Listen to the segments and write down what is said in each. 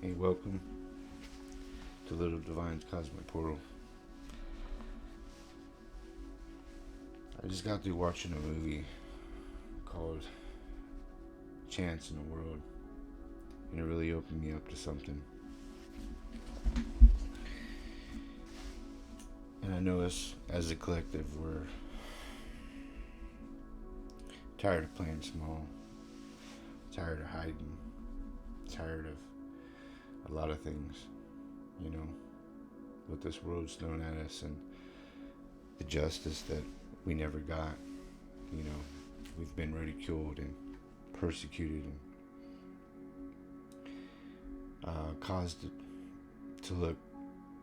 Hey, welcome to Little Divine's Cosmic Portal. I just got through watching a movie called Chance in the World, and it really opened me up to something. And I know us as a collective, we're tired of playing small, tired of hiding, tired of a lot of things, you know, what this world's thrown at us and the justice that we never got. You know, we've been ridiculed and persecuted and caused to look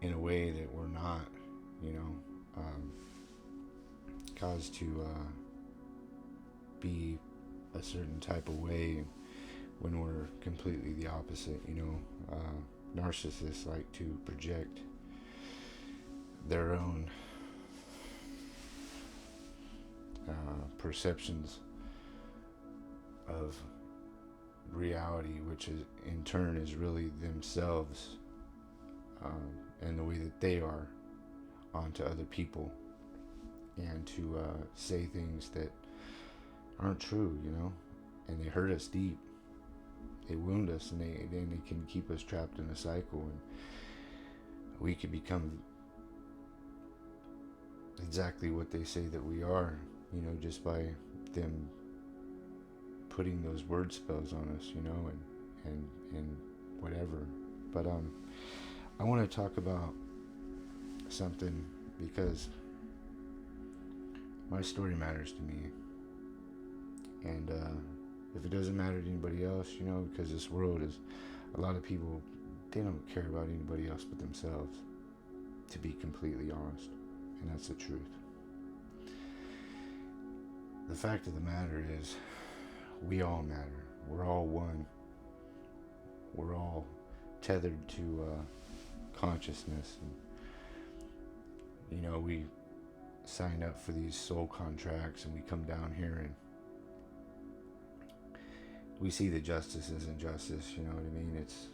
in a way that we're not, you know, caused to be a certain type of way when we're completely the opposite, you know. Narcissists like to project their own perceptions of reality, which is in turn is really themselves, and the way that they are onto other people, and to say things that aren't true, you know, and they hurt us deep. They wound us, and they can keep us trapped in a cycle, and we could become exactly what they say that we are, you know, just by them putting those word spells on us, you know, and whatever. But I want to talk about something because my story matters to me, and if it doesn't matter to anybody else, you know, because this world is a lot of people, they don't care about anybody else but themselves, to be completely honest, and that's the truth. The fact of the matter is, we all matter. We're all one. We're all tethered to consciousness. And, you know, we sign up for these soul contracts, and we come down here and we see that justice isn't justice. You know what I mean? It's.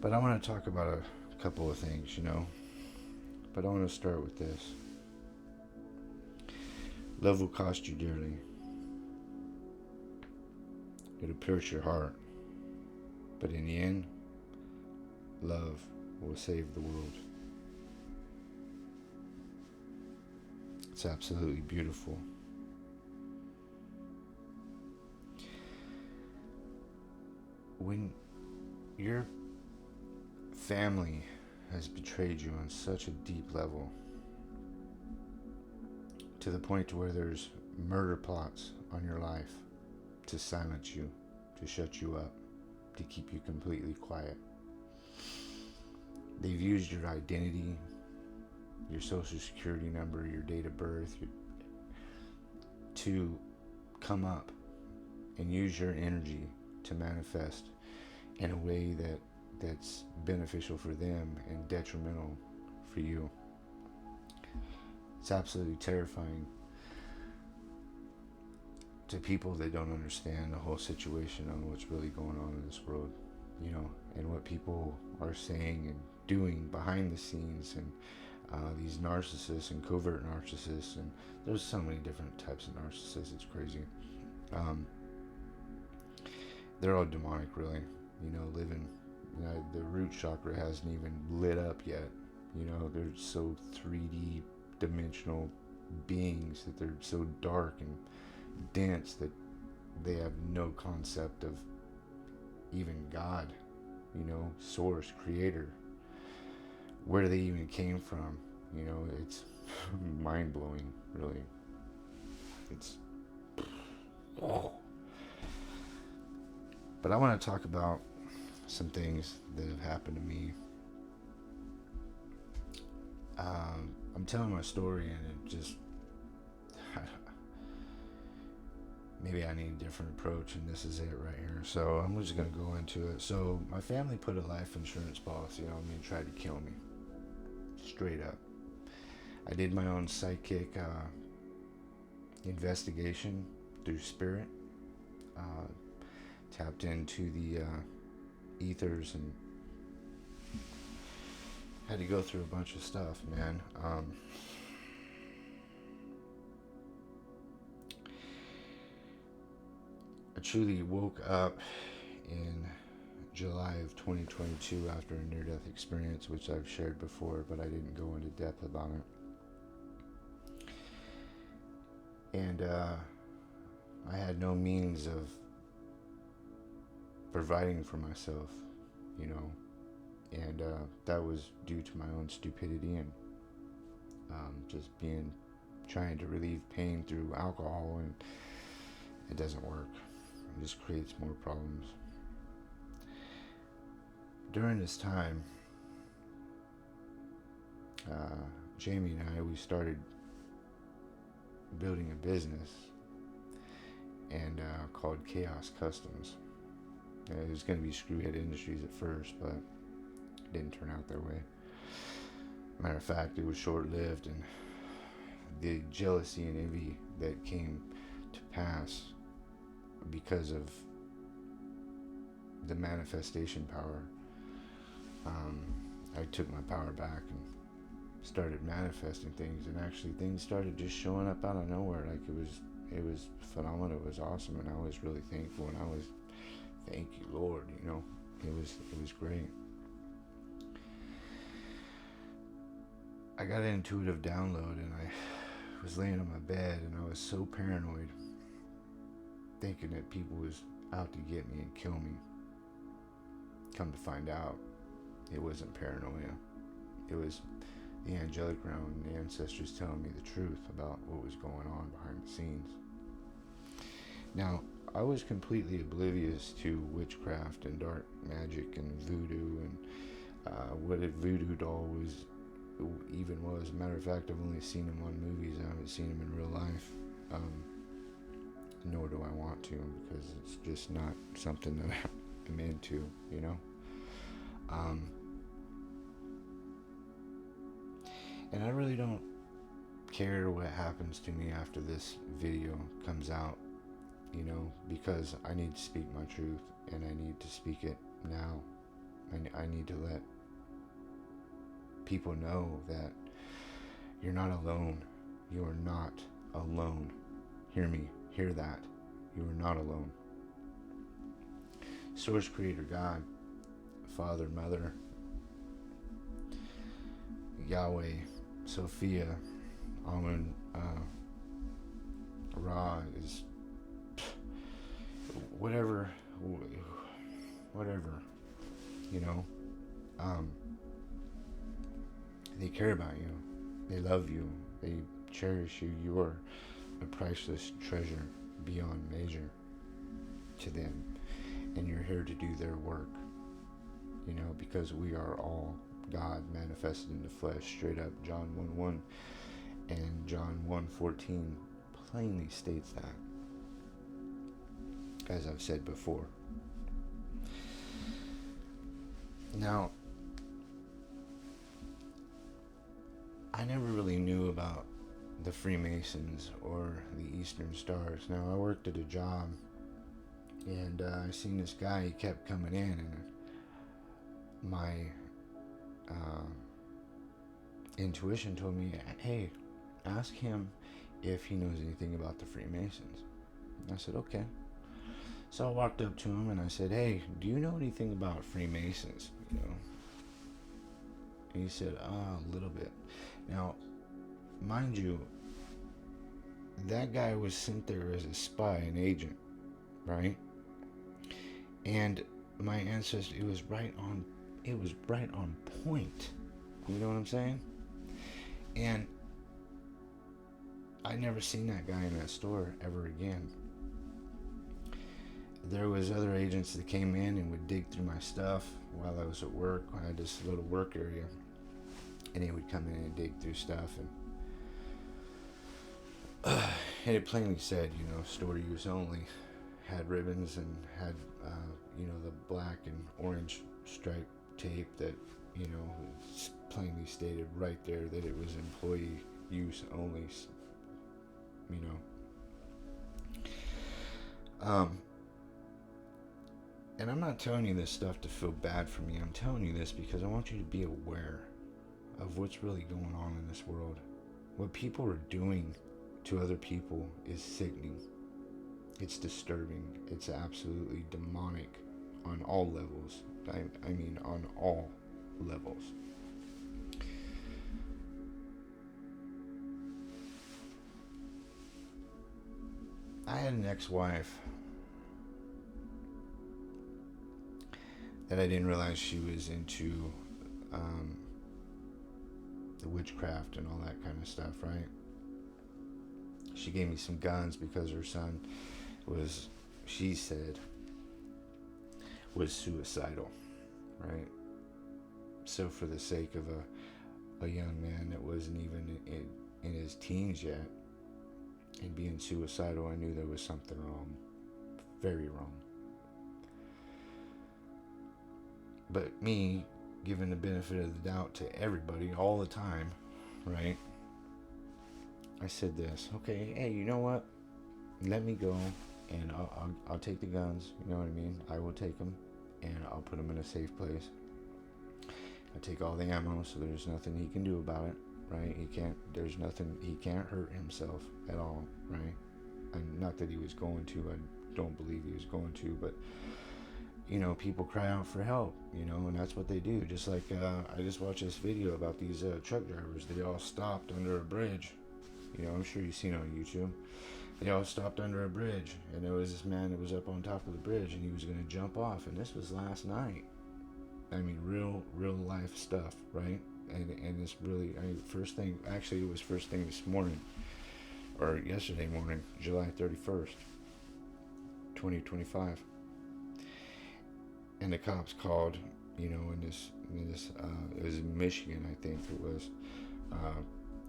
But I want to talk about a couple of things, you know. But I want to start with this. Love will cost you dearly. It'll pierce your heart. But in the end, love will save the world. It's absolutely beautiful. When your family has betrayed you on such a deep level, to the point to where there's murder plots on your life to silence you, to shut you up, to keep you completely quiet. They've used your identity, your social security number, your date of birth, to come up and use your energy to manifest in a way that's beneficial for them and detrimental for you. It's absolutely terrifying to people that don't understand the whole situation on what's really going on in this world, you know, and what people are saying and doing behind the scenes, and these narcissists and covert narcissists, and there's so many different types of narcissists, it's crazy. They're all demonic, really, you know, living, you know, the root chakra hasn't even lit up yet, you know, they're so 3D dimensional beings that they're so dark and dense that they have no concept of even God, you know, source, creator, where they even came from. You know, it's mind-blowing, really. It's but I want to talk about some things that have happened to me. I'm telling my story, and it just maybe I need a different approach, and this is it right here. So I'm just gonna go into it. So my family put a life insurance policy on me and tried to kill me, straight up. I did my own psychic investigation through spirit. tapped into the ethers and had to go through a bunch of stuff, man. I truly woke up in July of 2022 after a near-death experience, which I've shared before, but I didn't go into depth about it. And I had no means of providing for myself, you know, and that was due to my own stupidity and just trying to relieve pain through alcohol, and it doesn't work. It just creates more problems. During this time, Jamie and I, we started building a business and called Chaos Customs. It was going to be Screwhead Industries at first, but it didn't turn out that way. Matter of fact, it was short-lived, and the jealousy and envy that came to pass because of the manifestation power, I took my power back and started manifesting things, and actually things started just showing up out of nowhere. Like it was phenomenal. It was awesome, and I was really thankful, and I was, thank you, Lord, you know. It was great. I got an intuitive download, and I was laying on my bed, and I was so paranoid, thinking that people was out to get me and kill me. Come to find out, it wasn't paranoia. It was the angelic realm and the ancestors telling me the truth about what was going on behind the scenes. Now, I was completely oblivious to witchcraft and dark magic and voodoo and what a voodoo doll even was. As a matter of fact, I've only seen them on movies. I haven't seen them in real life. Nor do I want to, because it's just not something that I'm into, you know. And I really don't care what happens to me after this video comes out, you know, because I need to speak my truth, and I need to speak it now. I need to let people know that you're not alone. You are not alone. Hear me. Hear that. You are not alone. Source, Creator, God, Father, Mother, Yahweh, Sophia, Amun, Ra is whatever, you know. They care about you. They love you. They cherish you. You are a priceless treasure beyond measure to them, and you're here to do their work, you know, because we are all God manifested in the flesh. Straight up, John 1:1 and John 1:14 plainly states that, as I've said before. Now, I never really knew about the Freemasons or the Eastern Stars. Now, I worked at a job, and I seen this guy. He kept coming in, and my intuition told me, hey, ask him if he knows anything about the Freemasons. And I said, okay. So I walked up to him and I said, hey, do you know anything about Freemasons? You know? And he said, a little bit. Now, mind you, that guy was sent there as a spy, an agent, right? And my ancestor, it was right on point. You know what I'm saying? And I never seen that guy in that store ever again. There was other agents that came in and would dig through my stuff while I was at work. I had this little work area, and they would come in and dig through stuff, and it plainly said, you know, store use only. Had ribbons and had, you know, the black and orange stripe tape that, you know, plainly stated right there that it was employee use only, you know. And I'm not telling you this stuff to feel bad for me. I'm telling you this because I want you to be aware of what's really going on in this world. What people are doing to other people is sickening. It's disturbing. It's absolutely demonic on all levels. I mean, on all levels. I had an ex-wife that I didn't realize she was into um, the witchcraft and all that kind of stuff, right? She gave me some guns because her son was, she said, was suicidal, right? So for the sake of a young man that wasn't even in his teens yet and being suicidal, I knew there was something wrong, very wrong. But me giving the benefit of the doubt to everybody all the time, right? I said this, okay, hey, you know what? Let me go and I'll take the guns, you know what I mean? I will take them and I'll put them in a safe place. I take all the ammo, so there's nothing he can do about it, right? There's nothing, he can't hurt himself at all, right? And not that he was going to, I don't believe he was going to, but you know, people cry out for help, you know, and that's what they do. Just like I just watched this video about these truck drivers. They all stopped under a bridge. You know, I'm sure you've seen it on YouTube. They all stopped under a bridge, and there was this man that was up on top of the bridge, and he was going to jump off. And this was last night. I mean, real life stuff, right? And it's really, first thing, actually, it was first thing this morning, or yesterday morning, July 31st, 2025. And the cops called, you know, in this it was in Michigan, I think it was,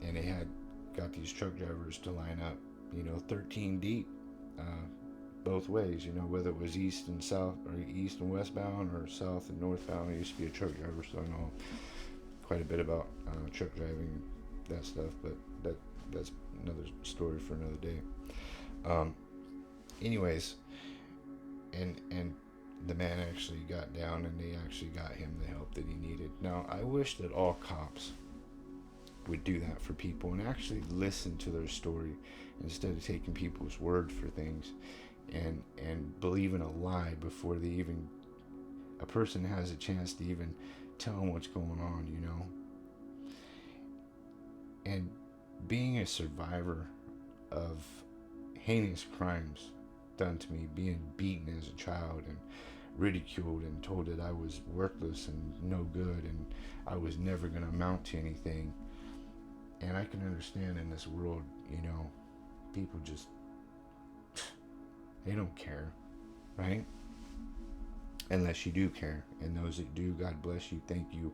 and they had got these truck drivers to line up, you know, 13 deep, both ways, you know, whether it was east and south, or east and westbound, or south and northbound. I used to be a truck driver, so I know quite a bit about truck driving, that stuff, but that's another story for another day. Anyways, and the man actually got down, and they actually got him the help that he needed. Now, I wish that all cops would do that for people and actually listen to their story instead of taking people's word for things and believing a lie before a person has a chance to even tell them what's going on, you know. And being a survivor of heinous crimes done to me, being beaten as a child and ridiculed and told that I was worthless and no good and I was never going to amount to anything. And I can understand in this world, you know, people just, they don't care, right? Unless you do care. And those that do, God bless you. Thank you.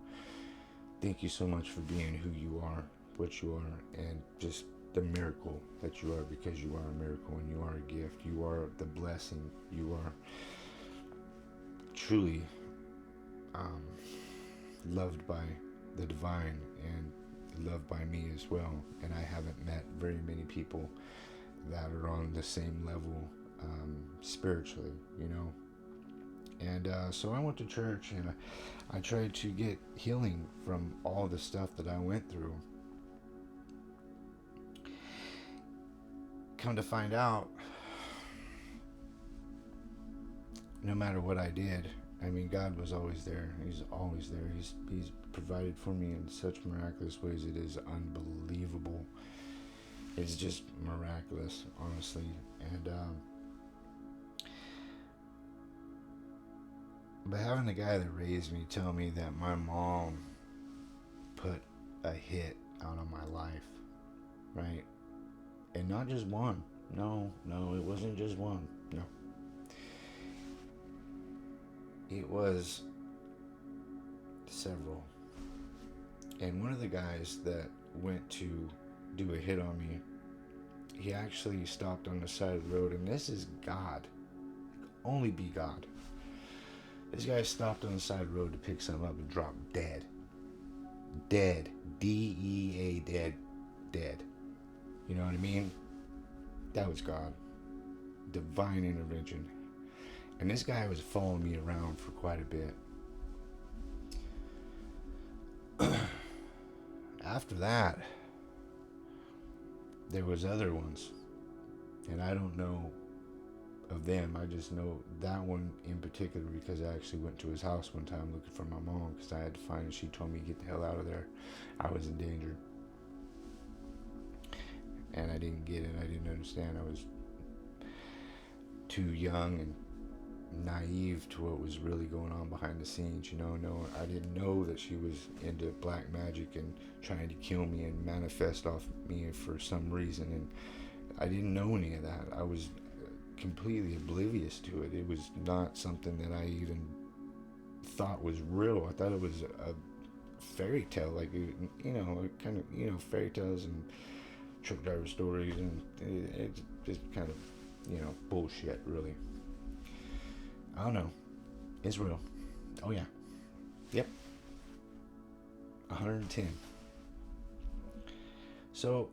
Thank you so much for being who you are, what you are, and just the miracle that you are, because you are a miracle and you are a gift. You are the blessing. You are truly loved by the divine and loved by me as well. And I haven't met very many people that are on the same level spiritually, you know. And so I went to church, and I tried to get healing from all the stuff that I went through. Come to find out, no matter what I did, I mean, God was always there. He's always there. He's provided for me in such miraculous ways. It is unbelievable. It's just miraculous, honestly. And but having the guy that raised me tell me that my mom put a hit out on my life, right? And not just one. No, it wasn't just one. No. It was several. And one of the guys that went to do a hit on me, he actually stopped on the side of the road, and this is God. Only be God. This guy stopped on the side of the road to pick something up and dropped dead. Dead. D-E-A, dead. Dead. You know what I mean? That was God. Divine intervention. And this guy was following me around for quite a bit. After that, there was other ones, and I don't know of them. I just know that one in particular because I actually went to his house one time looking for my mom because I had to find her. She told me to get the hell out of there. I was in danger, and I didn't get it. I didn't understand. I was too young and naive to what was really going on behind the scenes. No, I didn't know that she was into black magic and trying to kill me and manifest off me for some reason, and I didn't know any of that. I was completely oblivious to it. It was not something that I even thought was real. I thought it was a fairy tale, like, kind of, fairy tales and truck driver stories, and it's just kind of, bullshit, really. I don't know. It's real. Oh, yeah. Yep. 110. So,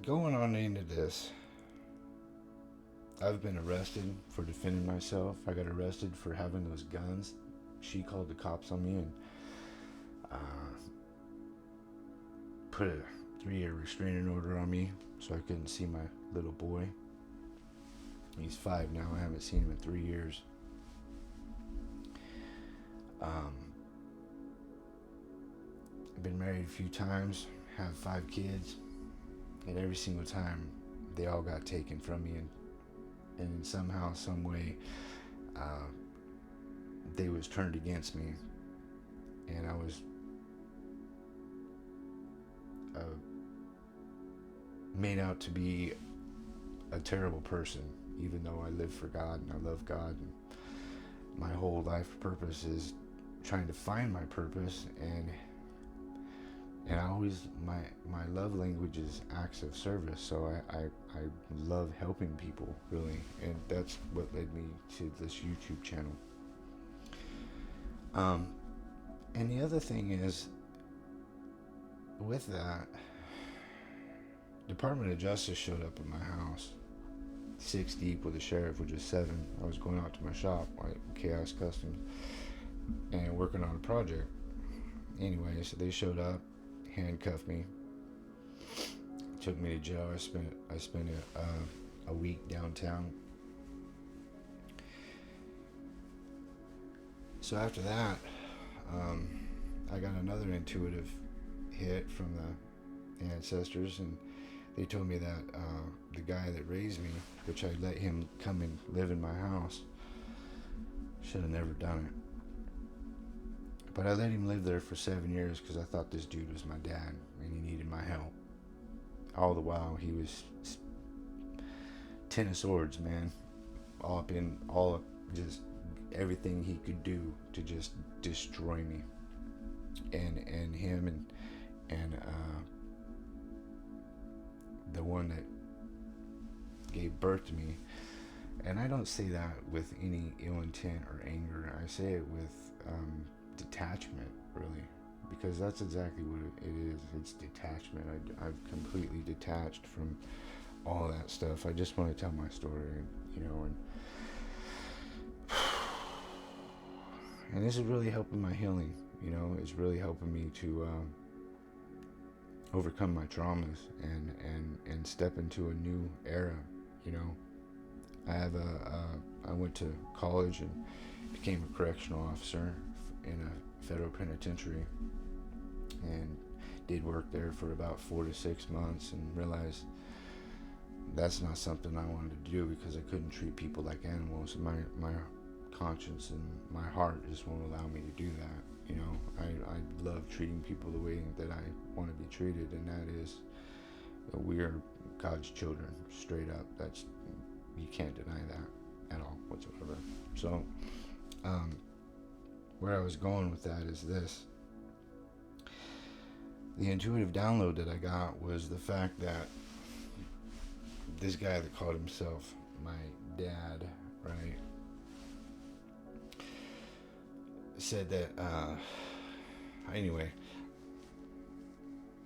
going on into this, I've been arrested for defending myself. I got arrested for having those guns. She called the cops on me and put a 3-year restraining order on me so I couldn't see my little boy. He's 5 now. I haven't seen him in 3 years. I've been married a few times, have 5 kids, and every single time they all got taken from me, and somehow, some way, they was turned against me, and I was made out to be a terrible person, even though I live for God and I love God, and my whole life purpose is trying to find my purpose, and I always, my love language is acts of service, so I love helping people, really, and that's what led me to this YouTube channel. And the other thing is, with that, Department of Justice showed up at my house, 6 deep with the sheriff, which is 7. I was going out to my shop, like Chaos Customs, and working on a project. Anyway, so they showed up, handcuffed me, took me to jail. I spent a week downtown. So after that, I got another intuitive hit from the ancestors, and they told me that the guy that raised me, which I let him come and live in my house, should have never done it. But I let him live there for 7 years because I thought this dude was my dad and he needed my help. All the while he was 10 of swords, man. Just everything he could do to just destroy me. And him and the one that gave birth to me. And I don't say that with any ill intent or anger. I say it with detachment, really, because that's exactly what it is. It's detachment. I've completely detached from all that stuff. I just want to tell my story, and this is really helping my healing. It's really helping me to overcome my traumas and step into a new era. I went to college and became a correctional officer in a federal penitentiary, and did work there for about 4 to 6 months, and realized that's not something I wanted to do because I couldn't treat people like animals. My conscience and my heart just won't allow me to do that. I love treating people the way that I want to be treated, and that is, we are God's children, straight up. You can't deny that at all whatsoever. So, where I was going with that is this. The intuitive download that I got was the fact that this guy that called himself my dad, right, said that, anyway,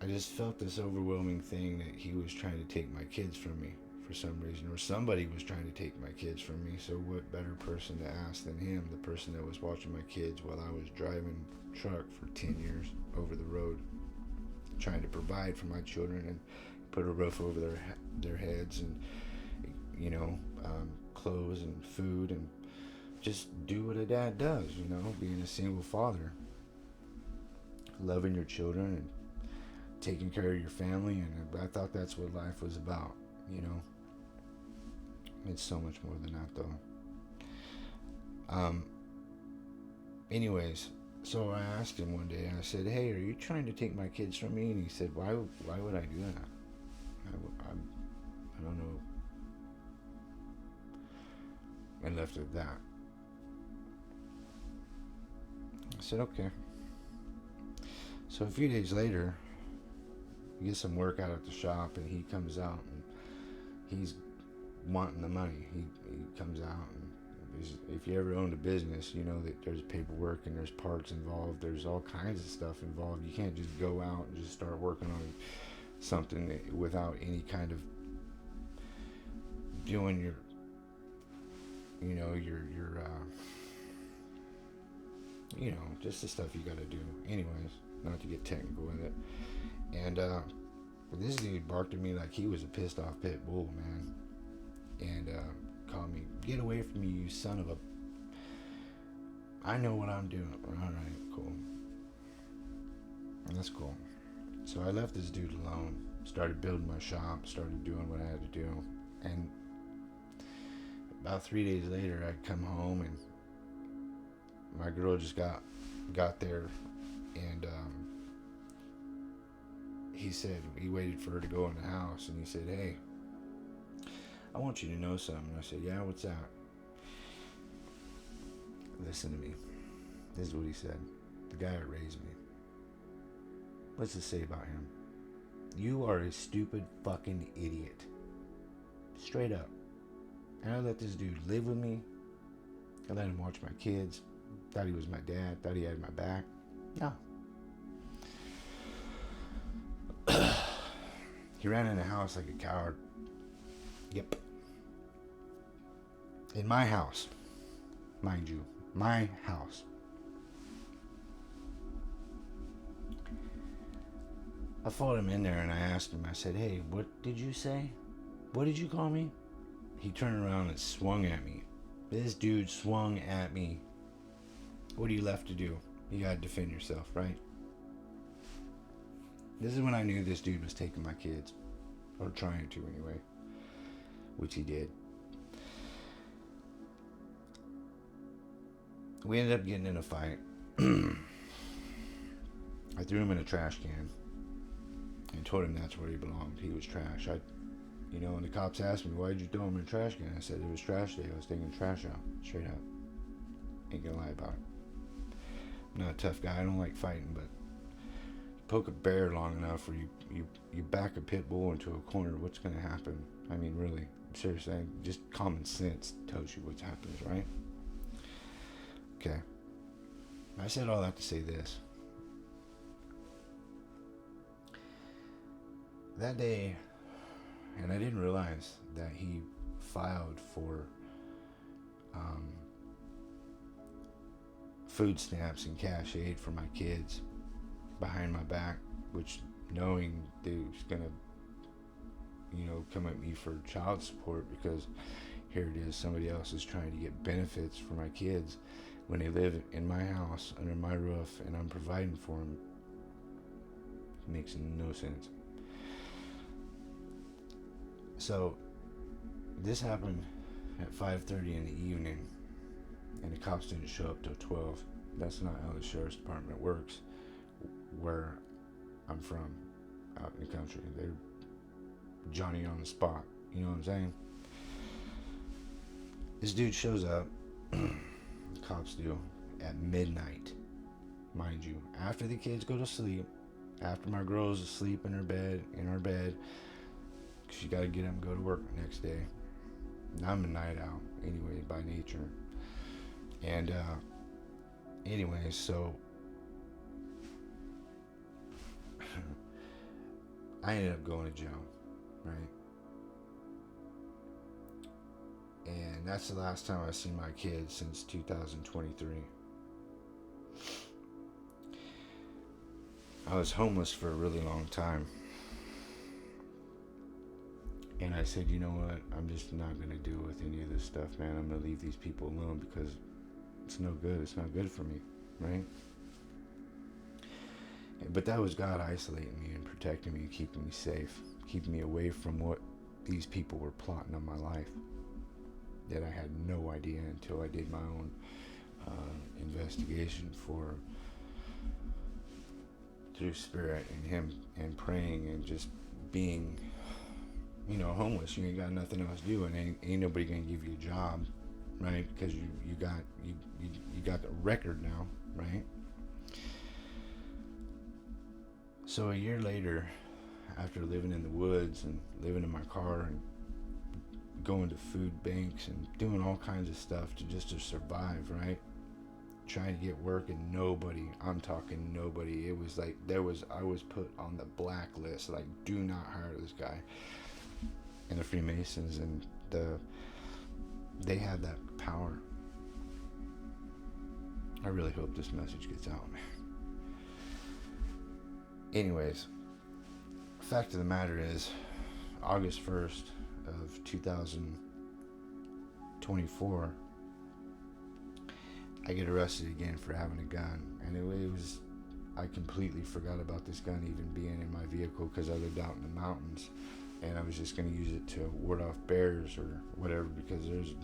I just felt this overwhelming thing that he was trying to take my kids from me for some reason, or somebody was trying to take my kids from me. So what better person to ask than him, the person that was watching my kids while I was driving truck for 10 years over the road, trying to provide for my children and put a roof over their heads, and clothes and food, and just do what a dad does, being a single father, loving your children and taking care of your family. And I thought that's what life was about. It's so much more than that, though. Anyways, so I asked him one day, I said, hey, are you trying to take my kids from me? And he said, why would I do that? I don't know. And left it at that. I said, okay. So a few days later, he gets some work out at the shop, and he comes out, and he's wanting the money. He comes out, and if you ever owned a business, you know that there's paperwork and there's parts involved. There's all kinds of stuff involved. You can't just go out and just start working on something without any kind of doing your just the stuff you got to do. Anyways, not to get technical with it. And this dude barked at me like he was a pissed off pit bull, man. And called me, get away from me, you son of a... I know what I'm doing. Alright, cool. And that's cool. So I left this dude alone, started building my shop, started doing what I had to do. And about 3 days later, I'd come home, and my girl just got there, and he said, he waited for her to go in the house, and he said, hey, I want you to know something. I said, yeah, what's that? Listen to me. This is what he said. The guy that raised me. What's it say about him? You are a stupid fucking idiot. Straight up. And I let this dude live with me. I let him watch my kids. Thought he was my dad. Thought he had my back. No. He ran in the house like a coward. Yep. In my house. Mind you. My house. I followed him in there, and I asked him, I said, hey, what did you say? What did you call me? He turned around and swung at me. This dude swung at me. What are you left to do? You gotta defend yourself, right? This is when I knew this dude was taking my kids. Or trying to, anyway. Which he did. We ended up getting in a fight. I threw him in a trash can and told him that's where he belonged. He was trash. And the cops asked me, why did you throw him in a trash can? I said, it was trash day. I was taking the trash out. Straight up. Ain't gonna lie about it. I'm not a tough guy. I don't like fighting, but poke a bear long enough or you back a pit bull into a corner, what's gonna happen? I mean, really, seriously, just common sense tells you what happens, right? Okay. I said all that to say this. That day, and I didn't realize that he filed for food stamps and cash aid for my kids behind my back, which knowing they was gonna come at me for child support, because here it is, somebody else is trying to get benefits for my kids when they live in my house under my roof and I'm providing for them. It makes no sense. So this happened at 5:30 in the evening, and the cops didn't show up till 12. That's not how the sheriff's department works where I'm from, out in the country. They're Johnny on the spot, you know what I'm saying? This dude shows up, cops do, at midnight, mind you, after the kids go to sleep, after my girl's asleep in her bed, she got to get up and go to work the next day. And I'm a night owl anyway by nature. And anyway, so I ended up going to jail, right? And that's the last time I've seen my kids since 2023. I was homeless for a really long time. And I said, you know what? I'm just not going to deal with any of this stuff, man. I'm going to leave these people alone because it's no good. It's not good for me, right? But that was God isolating me and protecting me and keeping me safe, keeping me away from what these people were plotting on my life that I had no idea until I did my own investigation through Spirit and Him and praying and just being, homeless. You ain't got nothing else to do, and ain't nobody gonna give you a job, right? Because you got the record now, right? So a year later, after living in the woods and living in my car and going to food banks and doing all kinds of stuff to survive, right? Trying to get work and I'm talking nobody. It was like I was put on the blacklist, like, do not hire this guy. And the Freemasons and they had that power. I really hope this message gets out, man. Anyways, fact of the matter is, August 1st of 2024, I get arrested again for having a gun. And it was, I completely forgot about this gun even being in my vehicle because I lived out in the mountains. And I was just going to use it to ward off bears or whatever, because there's,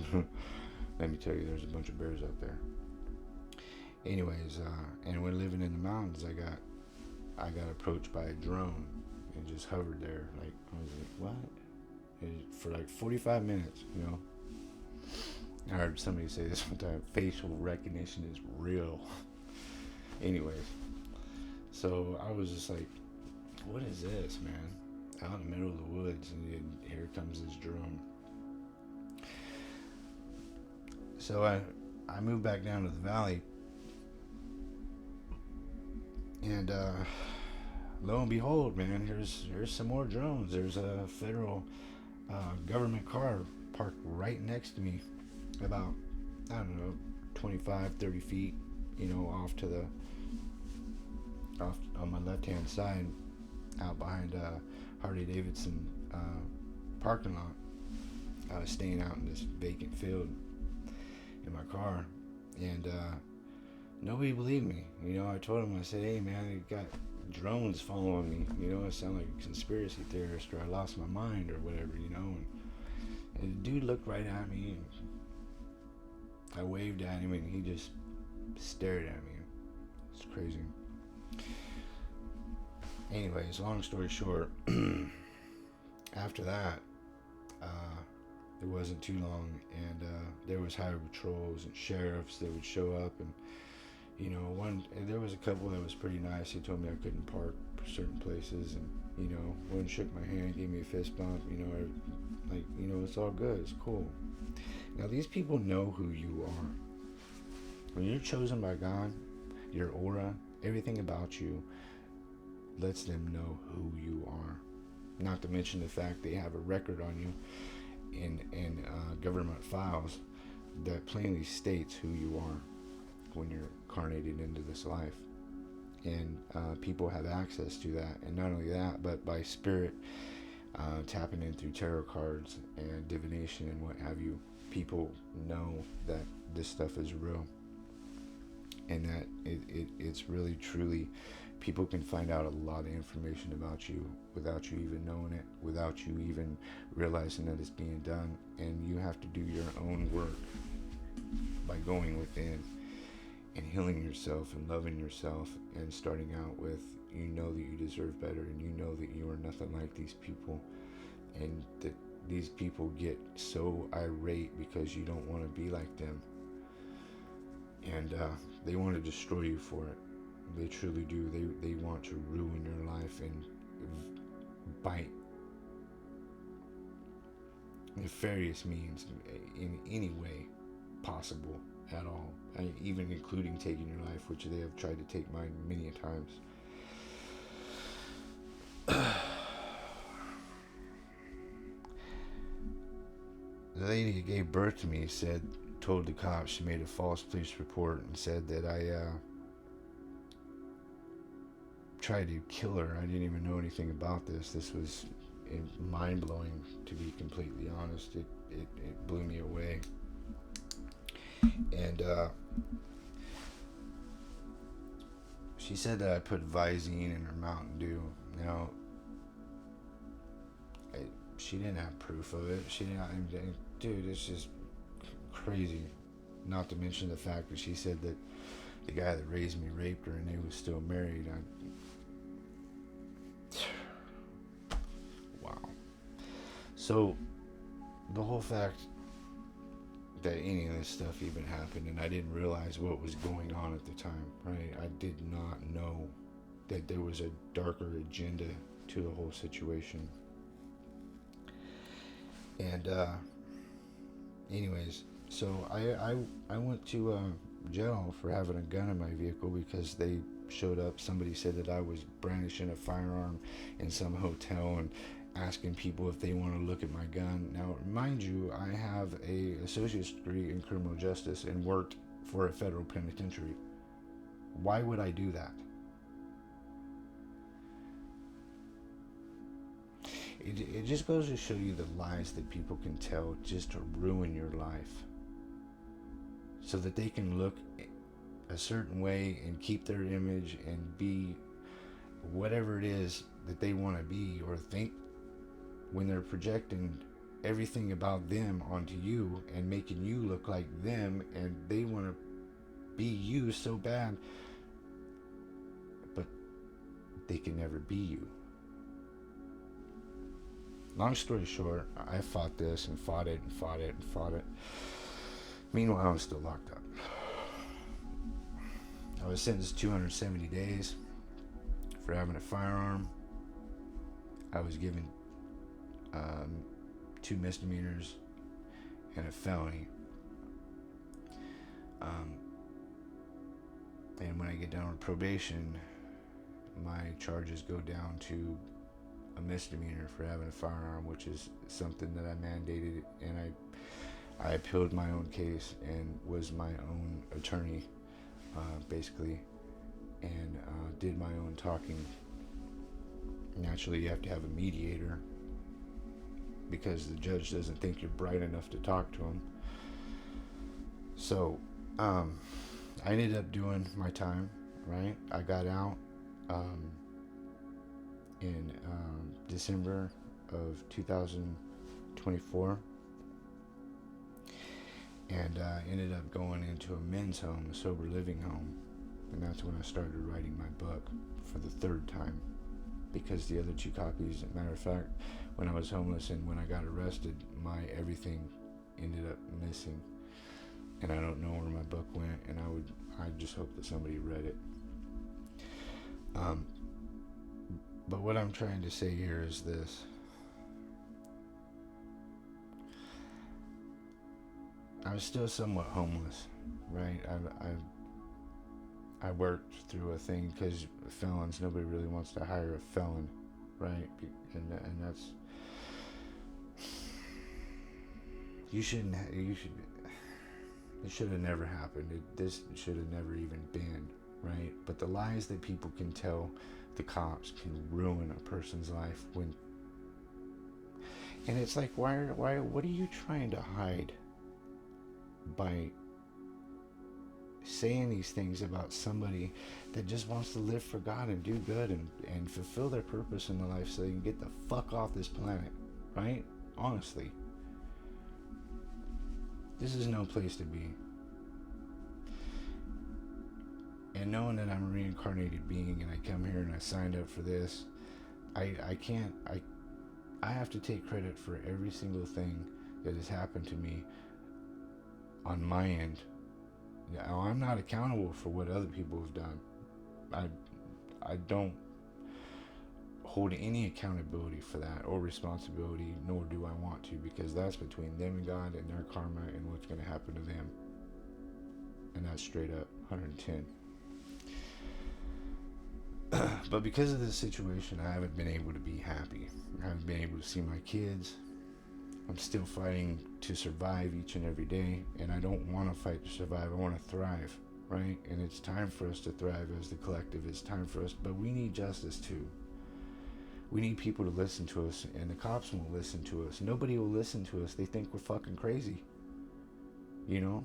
let me tell you, there's a bunch of bears out there. Anyways, and when living in the mountains, I got approached by a drone and just hovered there. Like, I was like, what? And for like 45 minutes, I heard somebody say this one time, facial recognition is real. Anyways, so I was just like, what is this, man? Out in the middle of the woods, and then here comes this drone. So I moved back down to the valley, and lo and behold, man, here's some more drones. There's a federal government car parked right next to me, about, I don't know, 25, 30 feet, off on my left-hand side, out behind Harley Davidson parking lot. I was staying out in this vacant field in my car, and nobody believed me. I told him, I said, hey man, you got drones following me. I sound like a conspiracy theorist, or I lost my mind, or whatever, and the dude looked right at me, and I waved at him, and he just stared at me. It's crazy. Anyways, long story short, after that, it wasn't too long, and there was highway patrols and sheriffs that would show up, and there was a couple that was pretty nice. He told me I couldn't park certain places, and one shook my hand, gave me a fist bump. It's all good, it's cool. Now these people know who you are. When you're chosen by God, your aura, everything about you lets them know who you are. Not to mention the fact they have a record on you in government files that plainly states who you are when you're incarnated into this life. And people have access to that. And not only that, but by spirit, tapping in through tarot cards and divination and what have you, people know that this stuff is real. And that it's really, truly, people can find out a lot of information about you without you even knowing it, without you even realizing that it's being done. And you have to do your own work by going within and healing yourself and loving yourself, and starting out with, that you deserve better, and that you are nothing like these people, and that these people get so irate because you don't want to be like them, and they want to destroy you for it. They truly do. They want to ruin your life and by nefarious means, in any way possible at all, even including taking your life, which they have tried to take mine many a times. lady who gave birth to me told the cops she made a false police report and said that I tried to kill her. I didn't even know anything about this. This was mind blowing, to be completely honest. It blew me away. And she said that I put Visine in her Mountain Dew. Now, she didn't have proof of it. She didn't. Dude, it's just crazy. Not to mention the fact that she said that the guy that raised me raped her and they was still married. Wow. So, the whole fact that any of this stuff even happened, and I didn't realize what was going on at the time, right? I did not know that there was a darker agenda to the whole situation. And anyways, so I went to jail for having a gun in my vehicle because they showed up. Somebody said that I was brandishing a firearm in some hotel and asking people if they want to look at my gun. Now, mind you, I have a associate's degree in criminal justice and worked for a federal penitentiary. Why would I do that? It just goes to show you the lies that people can tell just to ruin your life, so that they can look a certain way and keep their image and be whatever it is that they want to be or think, when they're projecting everything about them onto you and making you look like them, and they want to be you so bad, but they can never be you. Long story short, I fought this and fought it and fought it and fought it. Meanwhile, I'm still locked up. I was sentenced 270 days for having a firearm. I was given 2 misdemeanors and a felony. And when I get done with probation, my charges go down to a misdemeanor for having a firearm, which is something that I mandated, and I appealed my own case and was my own attorney, basically, and did my own talking. Naturally, you have to have a mediator because the judge doesn't think you're bright enough to talk to him. So, I ended up doing my time, right? I got out in December of 2024, and ended up going into a men's home, a sober living home, and that's when I started writing my book for the 3rd time, because the other 2 copies, as a matter of fact, when I was homeless and when I got arrested, my everything ended up missing, and I don't know where my book went, and I just hope that somebody read it. But what I'm trying to say here is this. I was still somewhat homeless, right? I worked through a thing because felons, nobody really wants to hire a felon, right? And that's, it should have never happened. This should have never even been, right? But the lies that people can tell the cops can ruin a person's life and it's like, why, what are you trying to hide by saying these things about somebody that just wants to live for God and do good and fulfill their purpose in the life so they can get the fuck off this planet, right? Honestly, this is no place to be. And knowing that I'm a reincarnated being and I come here and I signed up for this, I have to take credit for every single thing that has happened to me on my end. Now, I'm not accountable for what other people have done. I don't hold any accountability for that or responsibility, nor do I want to, because that's between them and God and their karma and what's going to happen to them. And that's straight up 110. But because of this situation, I haven't been able to be happy. I haven't been able to see my kids. I'm still fighting to survive each and every day, and I don't want to fight to survive. I want to thrive, right? And it's time for us to thrive as the collective. It's time for us, but we need justice too. We need people to listen to us, and the cops won't listen to us. Nobody will listen to us. They think we're fucking crazy, you know?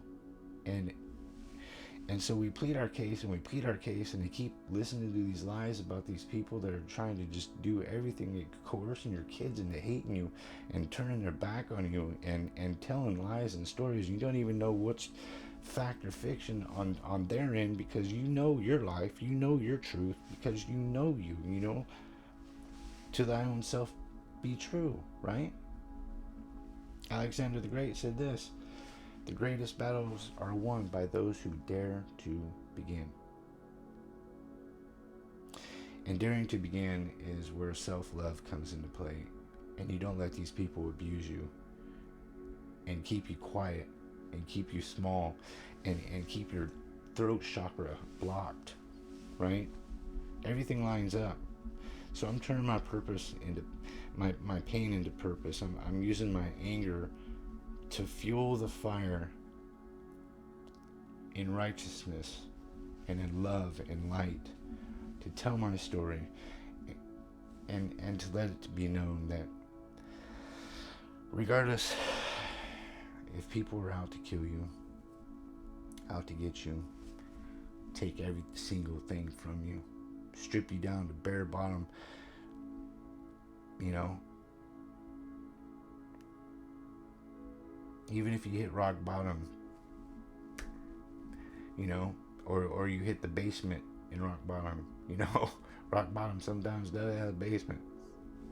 And so we plead our case and we plead our case, and they keep listening to these lies about these people that are trying to just do everything, coercing your kids into hating you and turning their back on you, and telling lies and stories. You don't even know what's fact or fiction on their end, because you know your life, you know your truth, because you know, to thy own self be true, right? Alexander the Great said this: the greatest battles are won by those who dare to begin. And daring to begin is where self-love comes into play. And you don't let these people abuse you and keep you quiet and keep you small and keep your throat chakra blocked, right? Everything lines up. So I'm turning my purpose into my pain into purpose. I'm using my anger to fuel the fire in righteousness and in love and light, to tell my story, and to let it be known that regardless if people are out to kill you, out to get you, take every single thing from you, strip you down to bare bottom, even if you hit rock bottom, or you hit the basement in rock bottom, rock bottom sometimes does have a basement.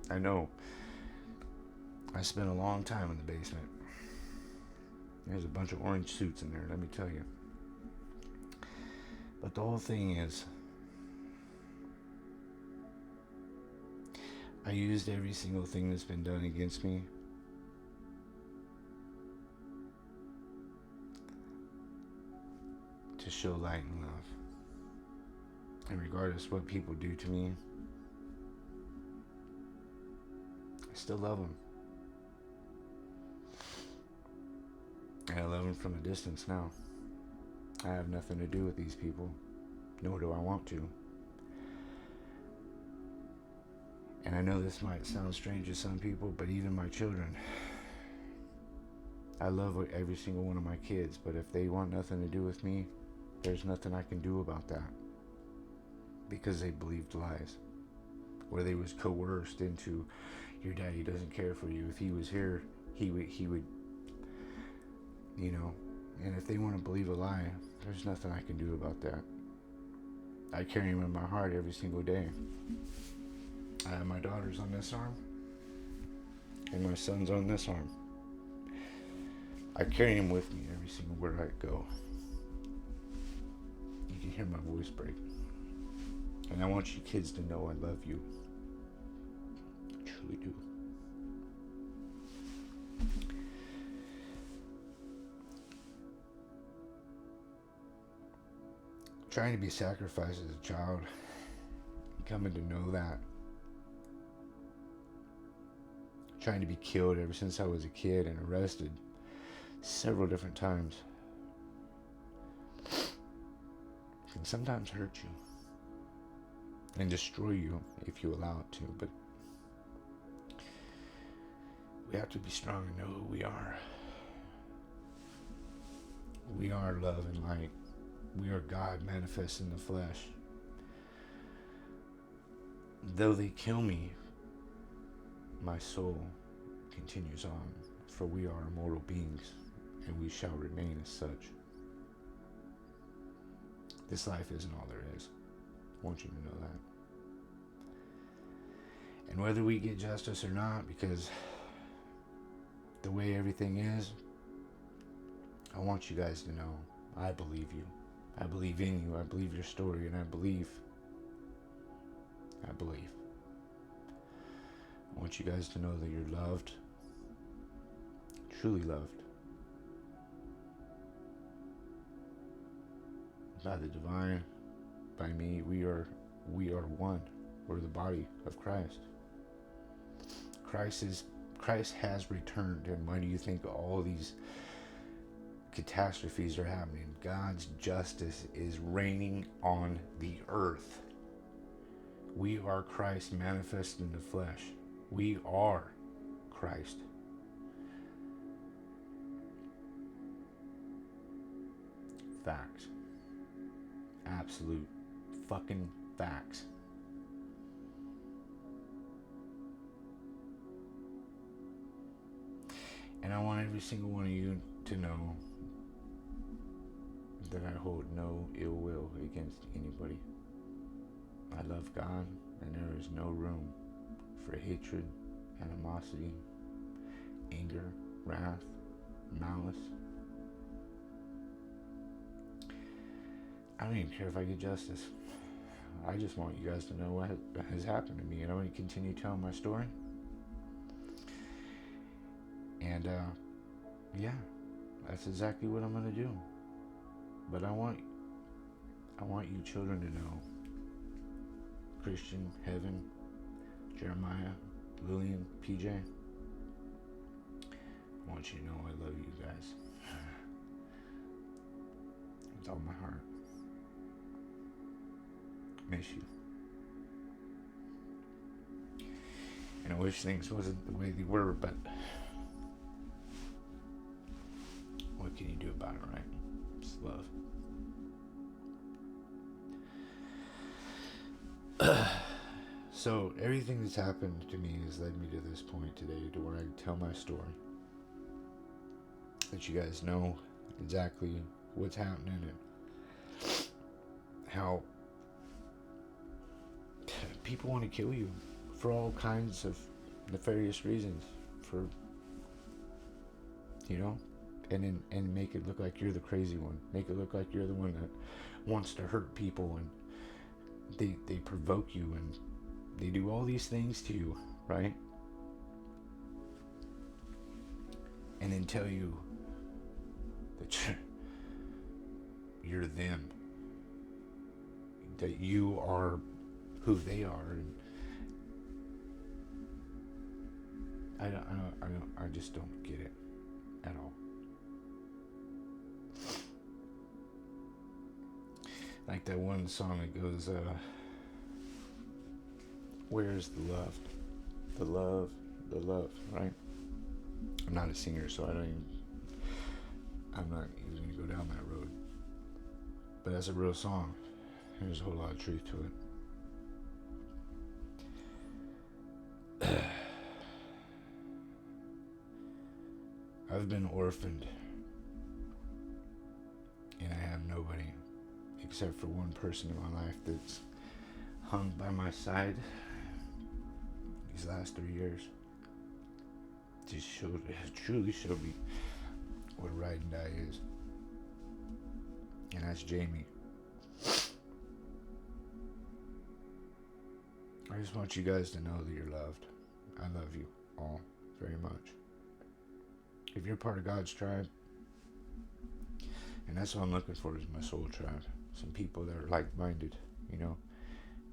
I know. I spent a long time in the basement. There's a bunch of orange suits in there, let me tell you. But the whole thing is, I used every single thing that's been done against me to show light and love. And regardless what people do to me, I still love them. And I love them from a distance now. I have nothing to do with these people, nor do I want to. And I know this might sound strange to some people, but even my children, I love every single one of my kids, but if they want nothing to do with me, there's nothing I can do about that, because they believed lies, or they was coerced into, your daddy doesn't care for you. If he was here, he would, and if they want to believe a lie, there's nothing I can do about that. I carry him in my heart every single day. I have my daughters on this arm, and my son's on this arm. I carry him with me every single where I go. You can hear my voice break. And I want you kids to know I love you. I truly do. Trying to be sacrificed as a child, coming to know that. Trying to be killed ever since I was a kid and arrested several different times. Can sometimes hurt you and destroy you if you allow it to, but we have to be strong and know who we are. We are love and light. We are God manifest in the flesh. Though they kill me, my soul continues on, for we are immortal beings, and we shall remain as such. This life isn't all there is. I want you to know that. And whether we get justice or not, because the way everything is, I want you guys to know I believe you. I believe in you. I believe your story, and I believe. I want you guys to know that you're loved, truly loved, by the divine, by me. We are one. We're the body of Christ. Christ is Christ has returned. And why do you think all these catastrophes are happening? God's justice is reigning on the earth. We are Christ manifest in the flesh. We are Christ. Facts. Absolute fucking facts. And I want every single one of you to know that I hold no ill will against anybody. I love God, and there is no room for hatred, animosity, anger, wrath, malice. I don't even care if I get justice. I just want you guys to know what has happened to me, and I'm going to continue telling my story. And yeah, that's exactly what I'm going to do. But I want you children to know, Christian, Heaven, Jeremiah, Lillian, PJ, I want you to know I love you guys with all my heart. Miss you. And I wish things wasn't the way they were, but what can you do about it, right? It's love. So everything that's happened to me has led me to this point today, to where I tell my story, that you guys know exactly what's happening and how people want to kill you for all kinds of nefarious reasons, for, you know, and make it look like you're the crazy one, make it look like you're the one that wants to hurt people, and they provoke you, and they do all these things to you, right? And then tell you that you're them, that you are who they are. And I just don't get it at all. Like that one song that goes, where's the love? The love, right? I'm not a singer, so I'm not even going to go down that road. But that's a real song. There's a whole lot of truth to it. I've been orphaned, and I have nobody except for one person in my life that's hung by my side these last 3 years. Just truly showed me what ride and die is, and that's Jamie. I just want you guys to know that you're loved. I love you all very much. If you're part of God's tribe, and that's what I'm looking for, is my soul tribe. Some people that are like-minded, you know.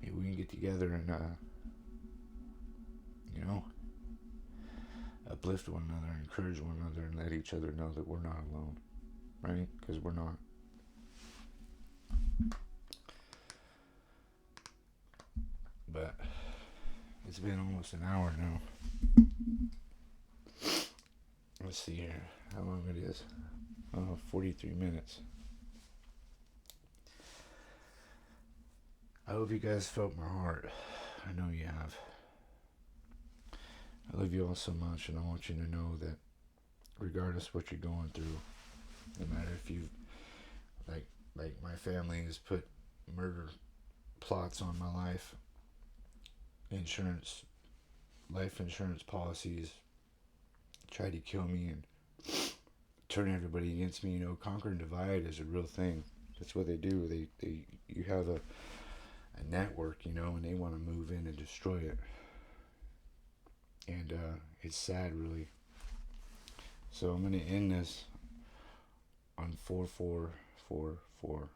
Maybe we can get together and, you know, uplift one another, encourage one another, and let each other know that we're not alone, right? Because we're not. But it's been almost an hour now. Let's see here how long it is. 43 minutes. I hope you guys felt my heart. I know you have. I love you all so much, and I want you to know that regardless of what you're going through, no matter if you, like my family has put murder plots on my life, life insurance policies, tried to kill me and turn everybody against me. You know, conquer and divide is a real thing. That's what they do. You have a network, you know, and they want to move in and destroy it. And it's sad, really. So I'm going to end this on 4444.